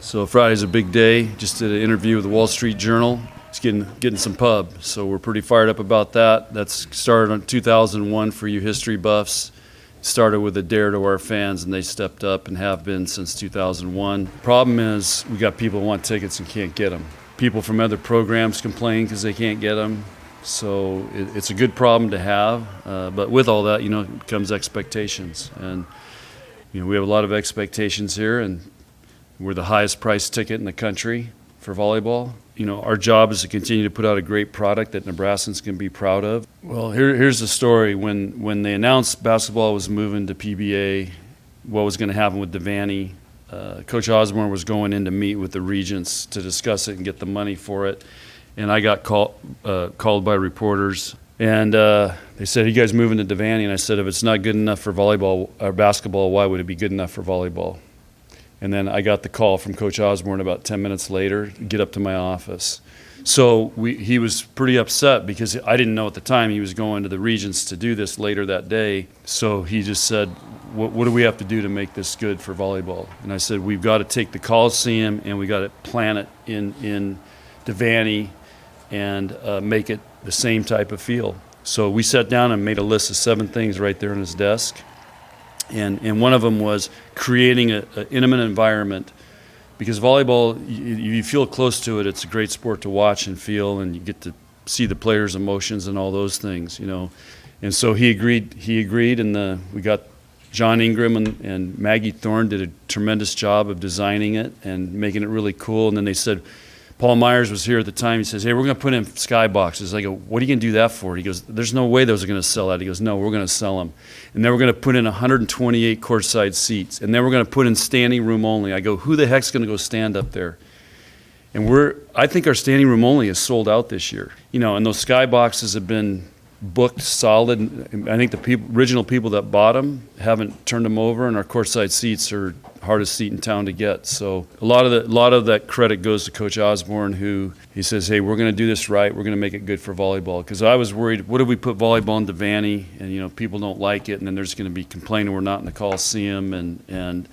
So Friday's a big day. Just did an interview with the Wall Street Journal. It's getting some pub, so we're pretty fired up about that. That's started in 2001 for you history buffs. Started with a dare to our fans, and they stepped up and have been since 2001. Problem is, we got people who want tickets and can't get them. People from other programs complain because they can't get them. So it's a good problem to have, but with all that, comes expectations. And we have a lot of expectations here, and we're the highest priced ticket in the country for volleyball. Our job is to continue to put out a great product that Nebraskans can be proud of. Well, here's the story. When they announced basketball was moving to PBA, what was going to happen with Devaney, Coach Osborne was going in to meet with the regents to discuss it and get the money for it. And I got called by reporters, and they said, "Are you guys moving to Devaney?" And I said, "If it's not good enough for volleyball or basketball, why would it be good enough for volleyball?" And then I got the call from Coach Osborne about 10 minutes later to get up to my office. So he was pretty upset because I didn't know at the time he was going to the regents to do this later that day. So he just said, what do we have to do to make this good for volleyball? And I said, we've got to take the Coliseum and we got to plant it in Devaney and make it the same type of feel. So we sat down and made a list of 7 things right there on his desk. And one of them was creating an intimate environment, because volleyball, you feel close to it. It's a great sport to watch and feel, and you get to see the players' emotions and all those things, And so he agreed, and we got John Ingram and Maggie Thorne did a tremendous job of designing it and making it really cool. And then they said, Paul Myers was here at the time. He says, "Hey, we're going to put in skyboxes." I go, "What are you going to do that for?" He goes, "There's no way those are going to sell out." He goes, "No, we're going to sell them." And then we're going to put in 128 courtside seats. And then we're going to put in standing room only. I go, "Who the heck's going to go stand up there?" And I think our standing room only is sold out this year. And those skyboxes have been booked solid. I think the original people that bought them haven't turned them over, and our courtside seats are hardest seat in town to get. So a lot of that credit goes to Coach Osborne, who he says, "Hey, we're going to do this right. We're going to make it good for volleyball." Because I was worried, what if we put volleyball in Devaney and people don't like it, and then there's going to be complaining we're not in the Coliseum, and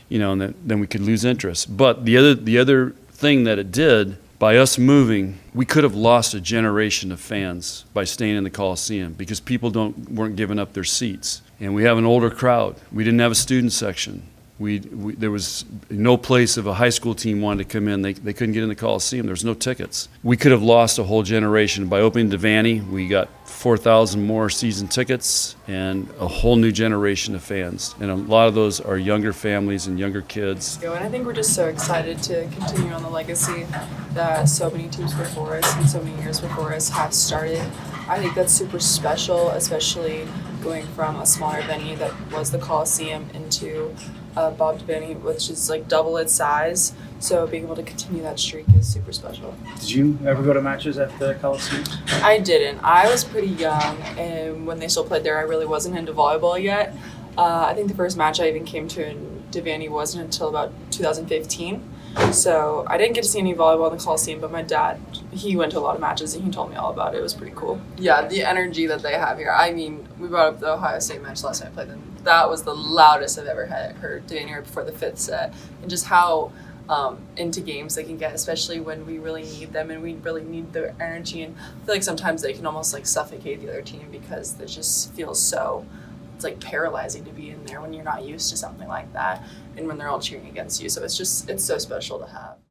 then we could lose interest. But the other thing that it did, by us moving, we could have lost a generation of fans by staying in the Coliseum, because people weren't giving up their seats. And we have an older crowd. We didn't have a student section. There was no place if a high school team wanted to come in. They couldn't get in the Coliseum. There was no tickets. We could have lost a whole generation. By opening Devaney, we got 4,000 more season tickets and a whole new generation of fans. And a lot of those are younger families and younger kids. And I think we're just so excited to continue on the legacy that so many teams before us and so many years before us have started. I think that's super special, especially going from a smaller venue that was the Coliseum into Bob Devaney, which is like double its size. So being able to continue that streak is super special. Did you ever go to matches at the Coliseum? I didn't. I was pretty young, and when they still played there, I really wasn't into volleyball yet. I think the first match I even came to in Devaney wasn't until about 2015. So I didn't get to see any volleyball in the Coliseum, but my dad, he went to a lot of matches and he told me all about it. It was pretty cool. Yeah, the energy that they have here. I mean, we brought up the Ohio State match last time I played them. That was the loudest I've ever heard Devaney right before the 5th set. And just how into games they can get, especially when we really need them and we really need their energy. And I feel like sometimes they can almost like suffocate the other team because it just feels so, it's like paralyzing to be in there when you're not used to something like that and when they're all cheering against you. So it's so special to have.